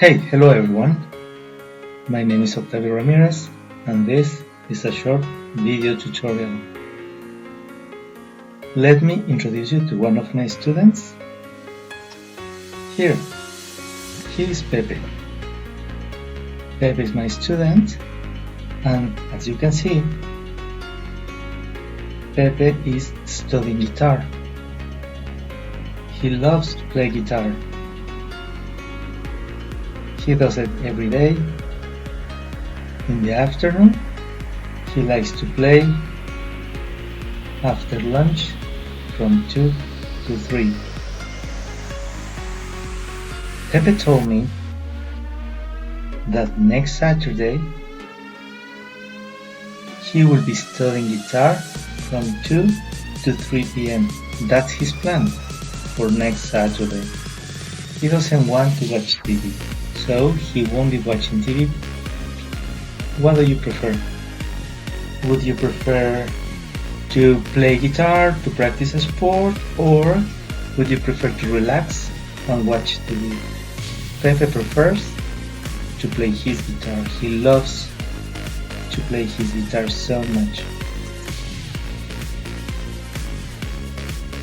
Hello everyone. My name is Octavio Ramirez and this is a short video tutorial. Let me introduce you to one of my students. Here, he is Pepe. Pepe is my student and as you can see, Pepe is studying guitar. He loves to play guitar. He does it every day. In the afternoon, he likes to play after lunch from 2 to 3. Pepe told me that next Saturday he will be studying guitar from 2 to 3 p.m. That's his plan for next Saturday. He doesn't want to watch TV. So he won't be watching TV. What do you prefer? Would you prefer to play guitar, to practice a sport, or would you prefer to relax and watch TV? Pepe prefers to play his guitar. He loves to play his guitar so much.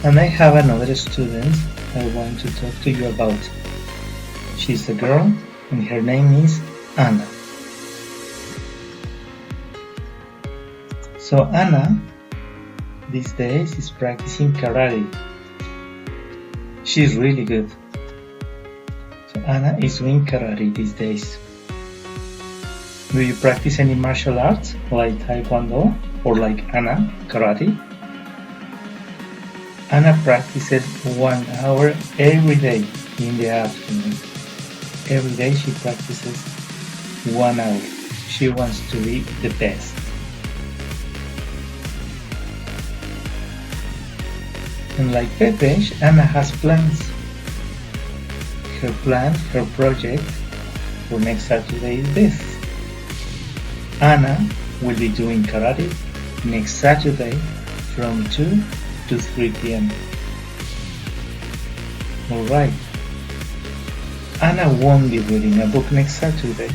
And I have another student I want to talk to you about. She's a girl and her name is Anna. So Anna these days is practicing karate. She's really good. So Anna is doing karate these days. Do you practice any martial arts like Taekwondo or like Anna, karate? Anna practices 1 hour every day in the afternoon. Every day she practices 1 hour. She wants to be the best. And like Pepe, Anna has plans. Her plan, her project for next Saturday is this. Anna will be doing karate next Saturday from 2 to 3 p.m. Alright. Anna won't be reading a book next Saturday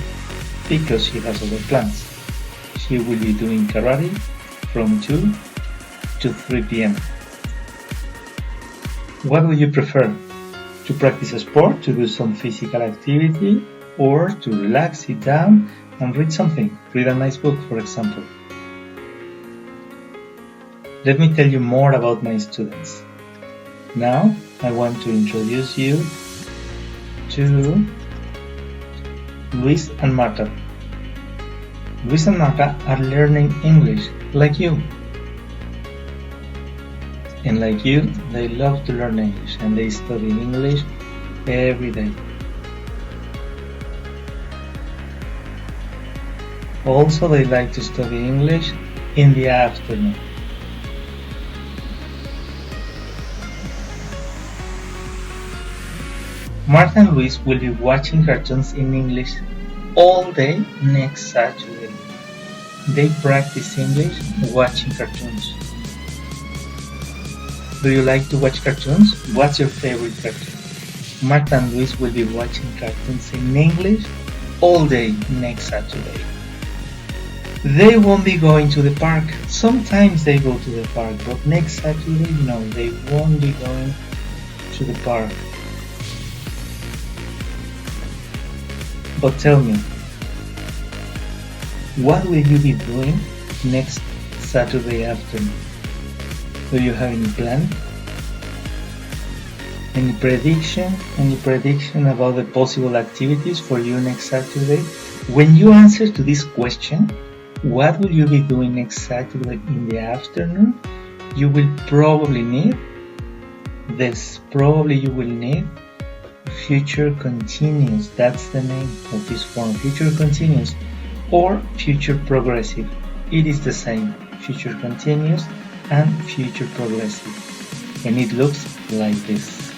because she has other plans. She will be doing karate from 2 to 3 p.m. What would you prefer? To practice a sport, to do some physical activity, or to relax, sit down and read something? Read a nice book, for example. Let me tell you more about my students. Now I want to introduce you to Luis and Marta. Luis and Marta are learning English like you. And like you, they love to learn English and they study English every day. Also, they like to study English in the afternoon. Marta and Luis will be watching cartoons in English all day next Saturday. They practice English watching cartoons. Do you like to watch cartoons? What's your favorite cartoon? Marta and Luis will be watching cartoons in English all day next Saturday. They won't be going to the park. Sometimes they go to the park, but next Saturday, no, they won't be going to the park. But tell me, what will you be doing next Saturday afternoon? Do you have any plan? Any prediction about the possible activities for you next Saturday? When you answer to this question, what will you be doing next Saturday in the afternoon? You will probably need this. Probably you will need future continuous. That's the name of this form, future continuous or future progressive. It is the same, future continuous and future progressive, and it looks like this.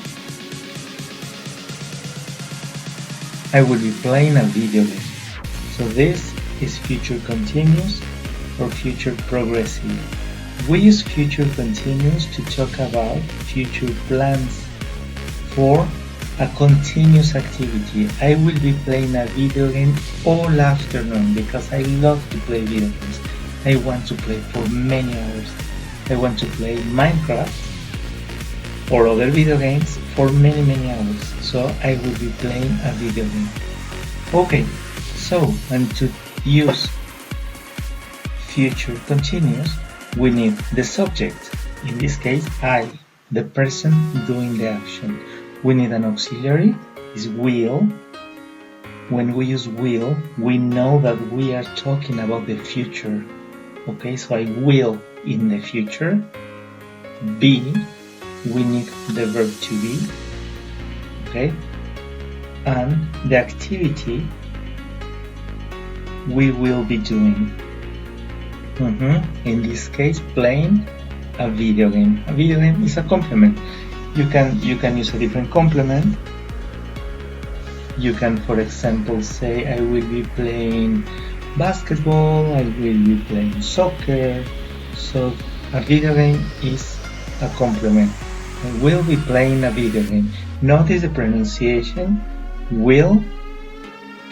I will be playing a video game. So this is future continuous or future progressive. We use future continuous to talk about future plans for a continuous activity. I will be playing a video game all afternoon because I love to play video games. I want to play for many hours. I want to play Minecraft or other video games for many hours. So I will be playing a video game. Okay, so and to use future continuous, we need the subject. In this case, I, the person doing the action. We need an auxiliary, is will. When we use will, we know that we are talking about the future. Okay, so I will in the future. Be, we need the verb to be. Okay, and the activity we will be doing. In this case, playing a video game. A video game is a complement. You can use a different complement. You can, for example, say I will be playing basketball, I will be playing soccer. So a video game is a complement. I will be playing a video game. Notice the pronunciation. Will,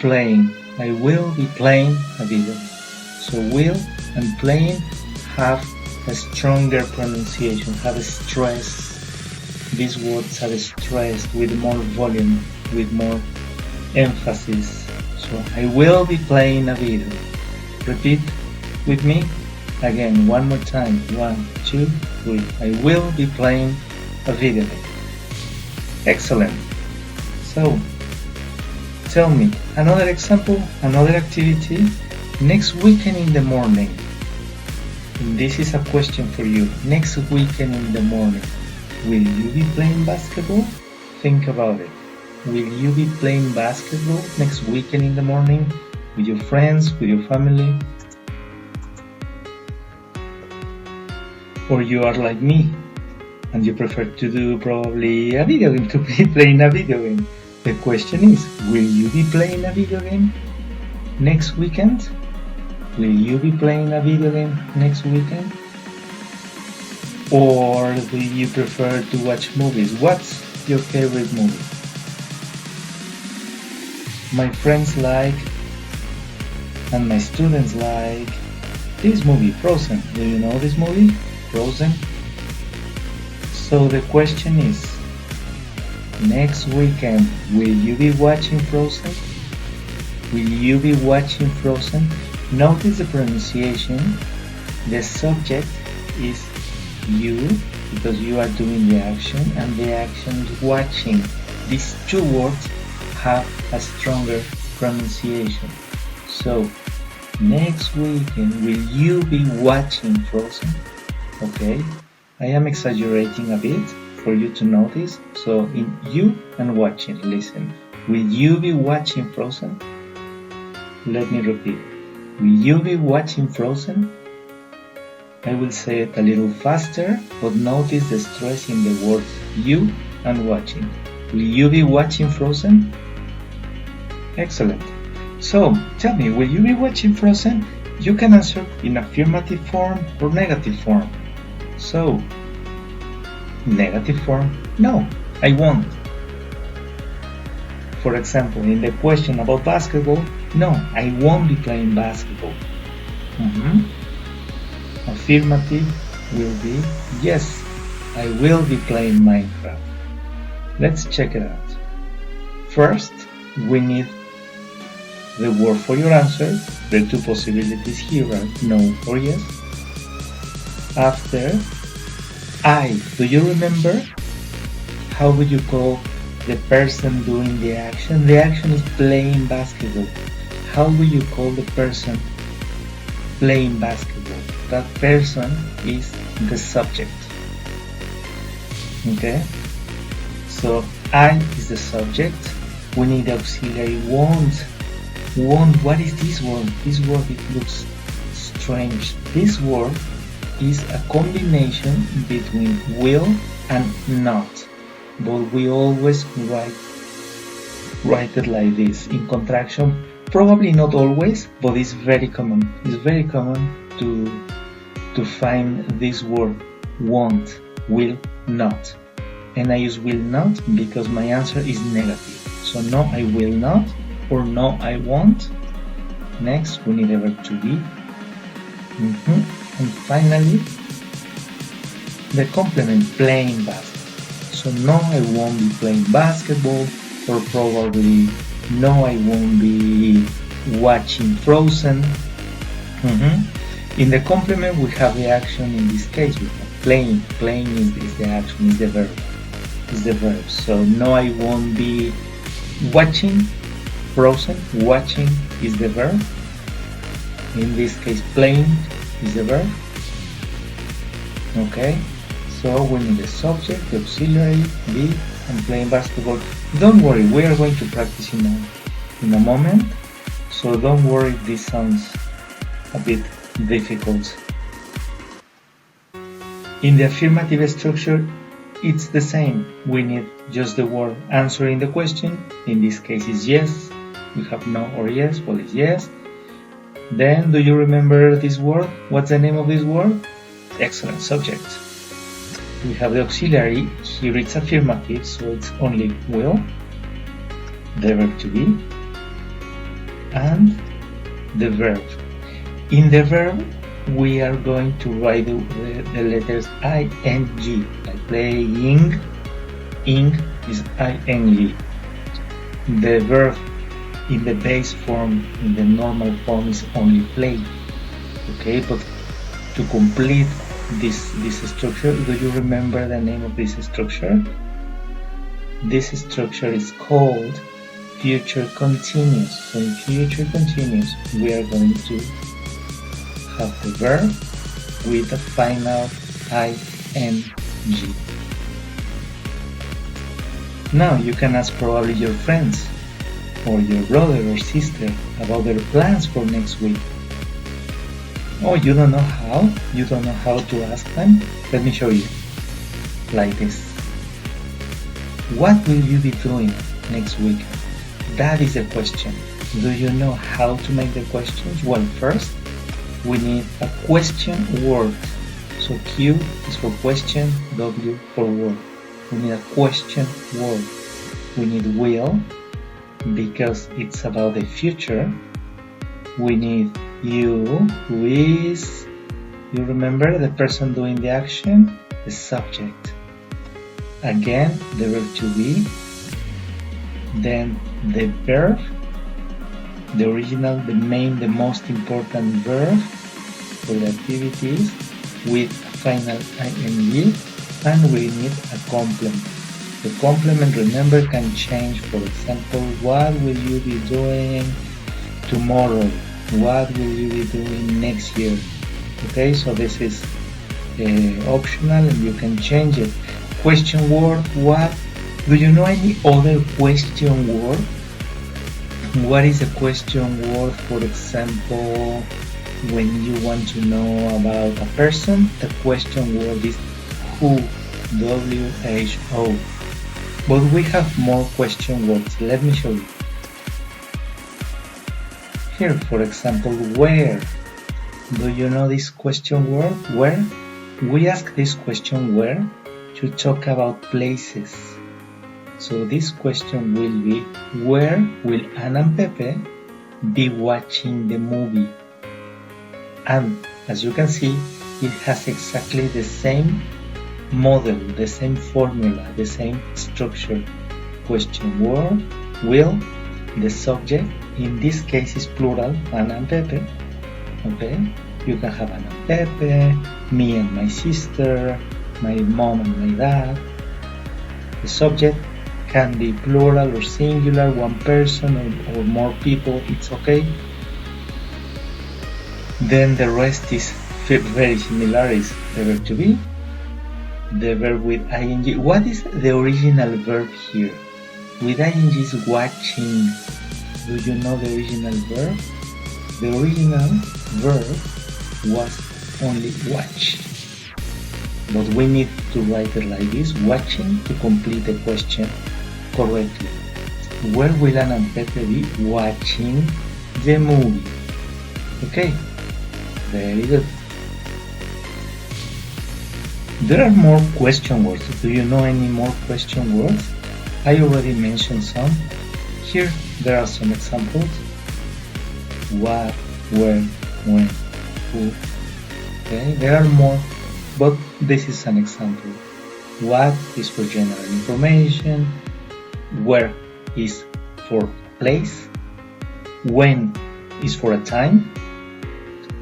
playing. I will be playing a video game. So will and playing have a stronger pronunciation, have a stress. These words are stressed with more volume, with more emphasis. So I will be playing a video. Repeat with me again, one more time. 1, 2, 3. I will be playing a video game. Excellent. So tell me another example, another activity. Next weekend in the morning. And this is a question for you. Next weekend in the morning, will you be playing basketball? Think about it. Will you be playing basketball next weekend in the morning with your friends, with your family? Or you are like me and you prefer to do probably a video game, to be playing a video game. The question is, will you be playing a video game next weekend? Will you be playing a video game next weekend? Or do you prefer to watch movies? What's your favorite movie? My friends like, and my students like, this movie, Frozen. Do you know this movie, Frozen? So the question is, next weekend, will you be watching Frozen? Will you be watching Frozen? Notice the pronunciation. The subject is you, because you are doing the action, and the action is watching. These two words have a stronger pronunciation. So, next weekend, will you be watching Frozen? Okay, I am exaggerating a bit for you to notice. So, in you and watching, listen. Will you be watching Frozen? Let me repeat. Will you be watching Frozen? I will say it a little faster, but notice the stress in the words you and watching. Will you be watching Frozen? Excellent. So, tell me, will you be watching Frozen? You can answer in affirmative form or negative form. So, negative form, no, I won't. For example, in the question about basketball, no, I won't be playing basketball. Affirmative will be, yes, I will be playing Minecraft. Let's check it out. First, we need the word for your answer. The two possibilities here are no or yes. After, I, do you remember? How would you call the person doing the action? The action is playing basketball. How will you call the person playing basketball? That person is the subject. Okay? So I is the subject. We need auxiliary won't. Won't, what is this word? This word, it looks strange. This word is a combination between will and not. But we always write it like this in contraction. Probably not always, but it's very common. It's very common to find this word, won't, will, not. and I use will not because my answer is negative. So no, I will not, or no, I won't. Next, we need a verb to be. And finally, the complement, playing basketball. So no, I won't be playing basketball, or probably no, I won't be watching Frozen. In the complement, we have the action. In this case, we have playing. Playing is the action, is the verb. So no, I won't be watching Frozen. Watching is the verb. In this case, playing is the verb. Okay, so we need the subject, the auxiliary, be, and playing basketball. Don't worry, we are going to practice in a moment. So don't worry if this sounds a bit difficult. In the affirmative structure, it's the same. We need just the word answering the question. In this case, is yes. We have no or yes. Well, it's yes. Then, do you remember this word? What's the name of this word? Excellent, subject. We have the auxiliary. Here it's affirmative, so it's only will, the verb to be, and the verb. In the verb, we are going to write the letters ing, like playing. Ing is ing. The verb in the base form, in the normal form, is only play. Okay, but to complete this structure, do you remember the name of this structure? This structure is called future continuous. So in future continuous, we are going to have the verb with the final ing. Now you can ask probably your friends or your brother or sister about their plans for next week. Oh, you don't know how? You don't know how to ask them? Let me show you. Like this. What will you be doing next week? That is a question. Do you know how to make the questions? Well, first, we need a question word. So Q is for question, W for word. We need a question word. We need will, because it's about the future. We need you, who is, you remember the person doing the action? The subject. Again, the verb to be. Then the verb, the original, the main, the most important verb for the activities with final ing, and we need a complement. The complement, remember, can change. For example, what will you be doing tomorrow? What will you be doing next year? Okay, so this is optional and you can change it. Question word, what? Do you know any other question word? What is a question word? For example, when you want to know about a person, the question word is who, W-H-O. But we have more question words. Let me show you. Here, for example, where. Do you know this question word? Where? We ask this question where to talk about places. So this question will be, where will Ana and Pepe be watching the movie? And as you can see, it has exactly the same model, the same formula, the same structure. Question word, will, the subject, in this case is plural, Ana and Pepe. Okay, you can have Ana and Pepe, me and my sister, my mom and my dad. The subject can be plural or singular, one person or more people, it's okay. Then the rest is very similar, is the verb to be, the verb with ing. What is the original verb here? With ing is watching. Do you know the original verb? The original verb was only watch. But we need to write it like this, watching, to complete the question correctly. Where will Ana and Pepe be watching the movie? Okay, very good. There are more question words. Do you know any more question words? I already mentioned some. Here there are some examples. What, where, when, who. Okay, there are more, but this is an example. What is for general information, where is for place, when is for a time,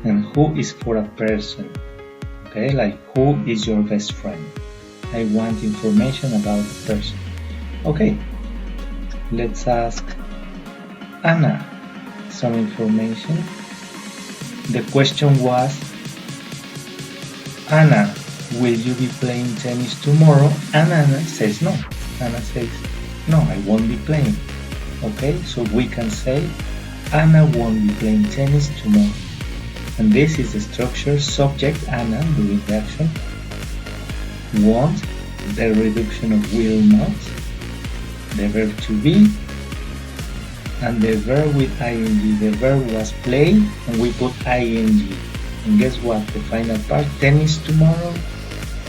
and who is for a person. Okay, like who is your best friend? I want information about the person. Okay, let's ask Anna some information. The question was, Anna, will you be playing tennis tomorrow? And Anna says no. Anna says, no, I won't be playing. Okay, so we can say, Anna won't be playing tennis tomorrow. And this is the structure: subject, Anna, doing the action, won't, the reduction of will not, the verb to be, and the verb with ing. The verb was play, and we put ing. And guess what? The final part, tennis tomorrow.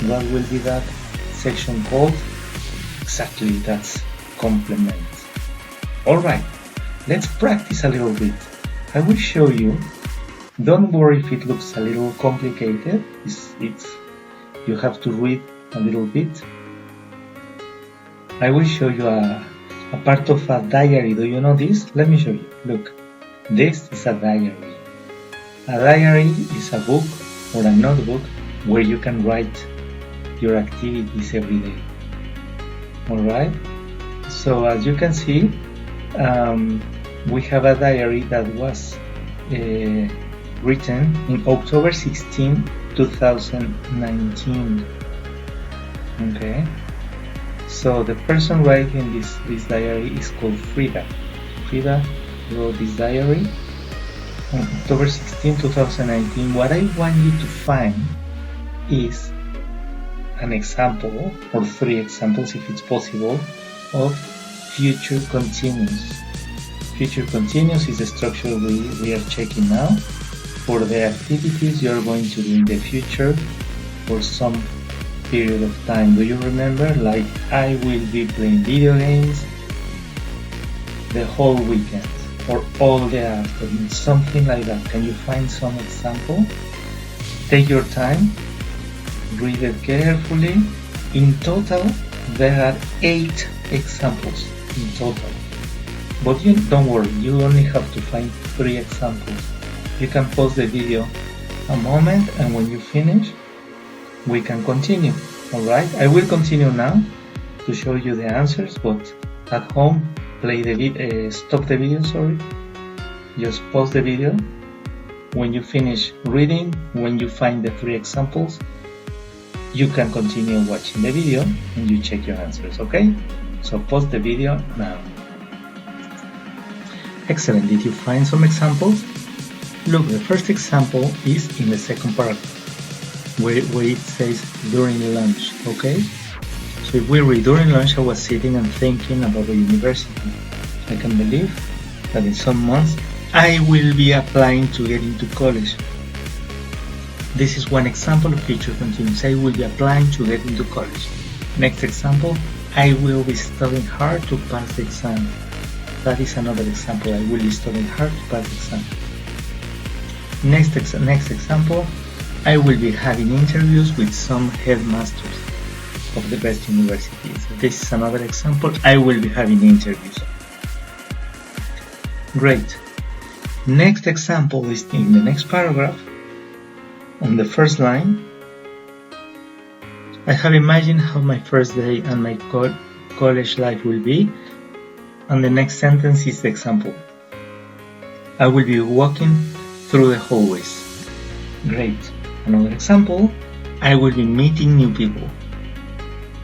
What will be that section called? Exactly, that's complement. Alright, let's practice a little bit. I will show you. Don't worry if it looks a little complicated. You have to read a little bit. I will show you a part of a diary. Do you know this? Let me show you. Look, this is a diary. A diary is a book or a notebook where you can write your activities every day. Alright? So as you can see, we have a diary that was written in October 16, 2019. Okay? So the person writing this diary is called Frida. Frida wrote this diary on October 16, 2019. What I want you to find is an example, or 3 examples if it's possible, of future continuous. Future continuous is the structure we are checking now for the activities you're going to do in the future for some period of time. Do you remember? Like, I will be playing video games the whole weekend or all the afternoon, something like that. Can you find some example? Take your time, read it carefully. In total, there are 8 examples in total. But don't worry, you only have to find 3 examples. You can pause the video a moment, and when you finish, we can continue. Alright, I will continue now to show you the answers, but at home, stop the video, just pause the video. When you finish reading, when you find the 3 examples, you can continue watching the video and you check your answers, okay? So pause the video now. Excellent, did you find some examples? Look, the first example is in the second paragraph, where it says during lunch, okay? So if we read, during lunch I was sitting and thinking about the university. I can believe that in some months I will be applying to get into college. This is one example of future continuous. I will be applying to get into college. Next example, I will be studying hard to pass the exam. That is another example. I will be studying hard to pass the exam. Next example, I will be having interviews with some headmasters of the best universities. This is another example. I will be having interviews. Great. Next example is in the next paragraph. On the first line, I have imagined how my first day and my college life will be. And the next sentence is the example. I will be walking through the hallways. Great. Another example, I will be meeting new people.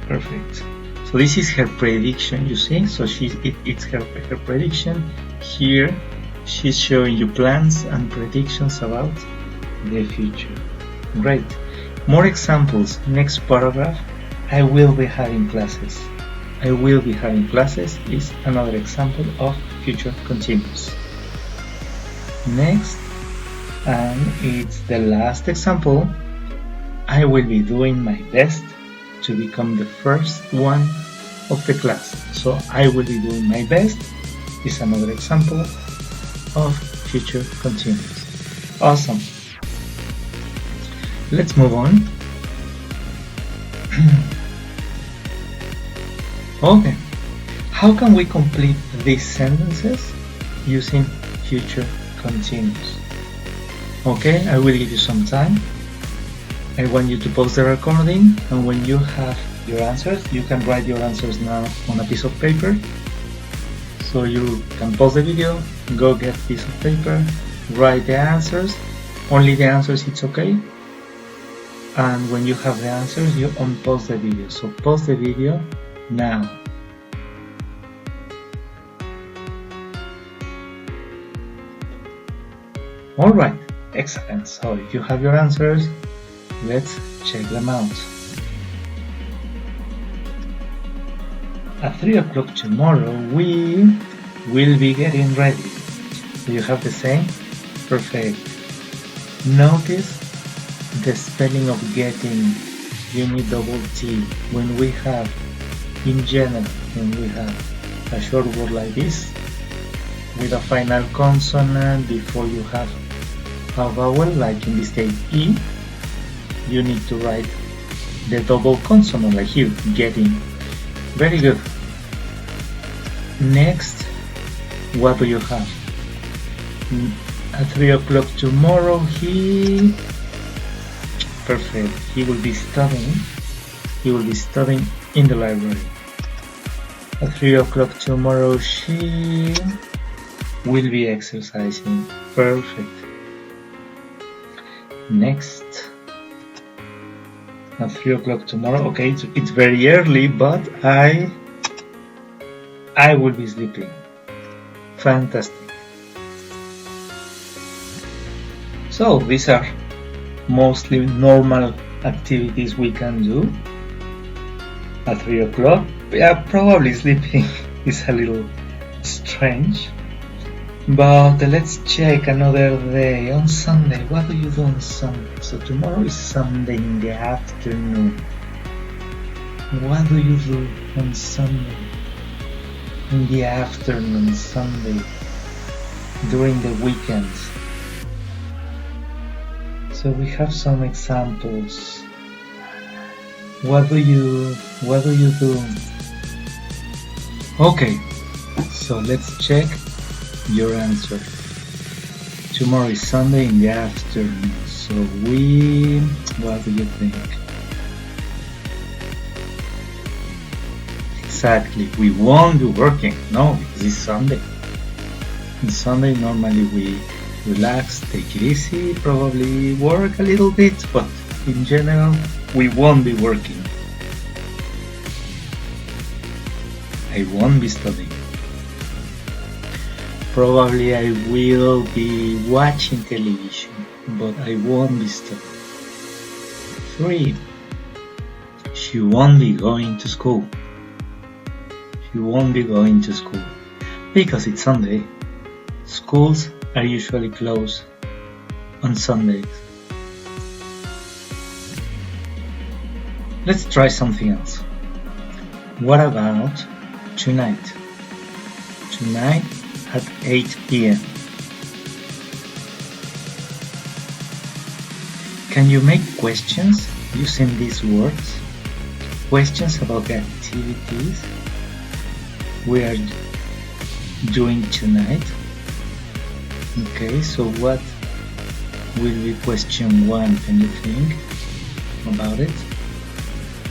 Perfect. So this is her prediction, you see? So it's her prediction. Here, she's showing you plans and predictions about the future. Great. More examples. Next paragraph, I will be having classes. I will be having classes is another example of future continuous. Next, and it's the last example, I will be doing my best to become the first one of the class. So I will be doing my best is another example of future continuous. Awesome. Let's move on. Okay. How can we complete these sentences using future continuous? Okay, I will give you some time. I want you to pause the recording, and when you have your answers, you can write your answers now on a piece of paper. So you can pause the video, go get a piece of paper, write the answers, only the answers, it's okay. And when you have the answers, you unpause the video. So pause the video now. Alright, excellent. So if you have your answers, let's check them out. At 3 o'clock tomorrow, we will be getting ready. Do you have the same? Perfect. Notice the spelling of getting. You need double T. When we have, in general, when we have a short word like this, with a final consonant before you have a vowel, like in this case E, you need to write the double consonant like here, getting. Very good. Next, what do you have? At 3 o'clock tomorrow, he... Perfect. He will be studying. He will be studying in the library. At 3 o'clock tomorrow, she will be exercising. Perfect. Next. At 3 o'clock tomorrow, okay, it's very early, but I will be sleeping. Fantastic. So these are mostly normal activities we can do at 3 o'clock. Yeah, probably sleeping is a little strange. But let's check another day. On Sunday, what do you do on Sunday? So tomorrow is Sunday in the afternoon. What do you do on Sunday? In the afternoon, Sunday, during the weekends. So we have some examples. What do you do? Okay, so let's check your answer. Tomorrow is Sunday in the afternoon. So what do you think? Exactly, we won't be working, no, because it's Sunday. On Sunday normally we relax, take it easy, probably work a little bit, but in general we won't be working. I won't be studying. Probably I will be watching television, but I won't be studying. 3. She won't be going to school. She won't be going to school because it's Sunday. Schools are usually closed on Sundays. Let's try something else. What about tonight? Tonight at 8 p.m. Can you make questions using these words? Questions about the activities we are doing tonight. Okay, so what will be question 1? Can you think about it?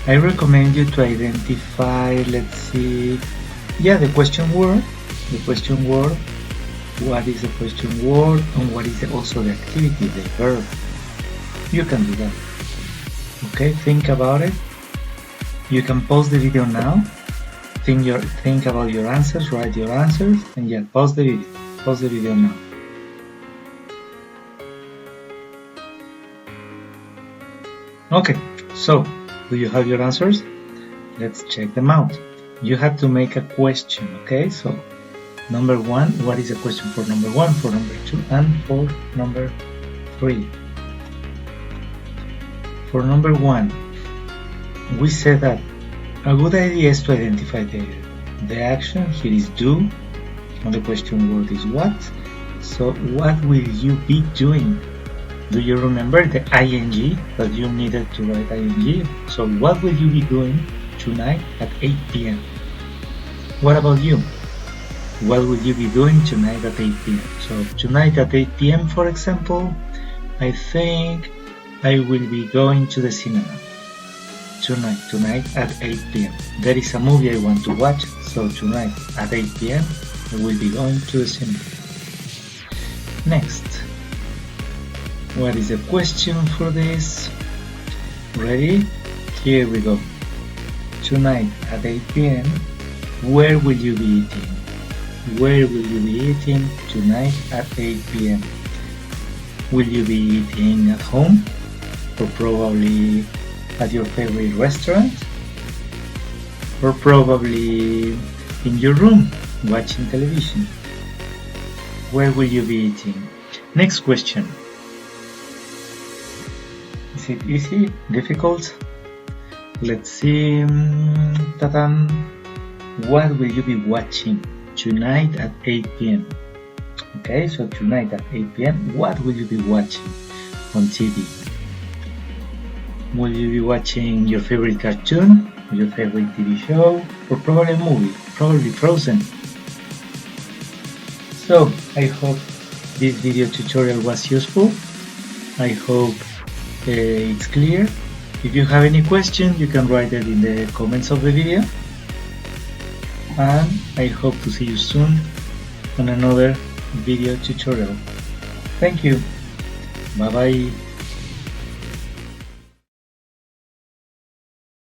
I recommend you to identify, let's see, the question word. The question word. What is the question word and what is also the activity, the verb? You can do that. Okay, think about it. You can pause the video now. Think about your answers, write your answers, and pause the video. Pause the video now. Okay, so do you have your answers? Let's check them out. You have to make a question, okay? So number 1, what is the question for number 1, for number 2, and for number 3? For number 1, we said that a good idea is to identify the action. Here is do, and the question word is what. So what will you be doing? Do you remember the ing that you needed to write ing? So what will you be doing tonight at 8 p.m.? What about you? What will you be doing tonight at 8 p.m.? So tonight at 8 p.m., for example, I think I will be going to the cinema. Tonight at 8 p.m. There is a movie I want to watch, so tonight at 8 p.m. I will be going to the cinema. Next, what is the question for this? Ready? Here we go. Tonight at 8 p.m. Where will you be eating? Where will you be eating tonight at 8 p.m.? Will you be eating at home? Or probably at your favorite restaurant? Or probably in your room watching television? Where will you be eating? Next question. Is it easy? Difficult? Let's see. What will you be watching tonight at 8 p.m.? Okay, so tonight at 8 p.m. what will you be watching on TV? Will you be watching your favorite cartoon, your favorite TV show, or probably a movie, probably Frozen? So, I hope this video tutorial was useful. I hope it's clear. If you have any question, you can write it in the comments of the video. And I hope to see you soon on another video tutorial. Thank you. Bye bye.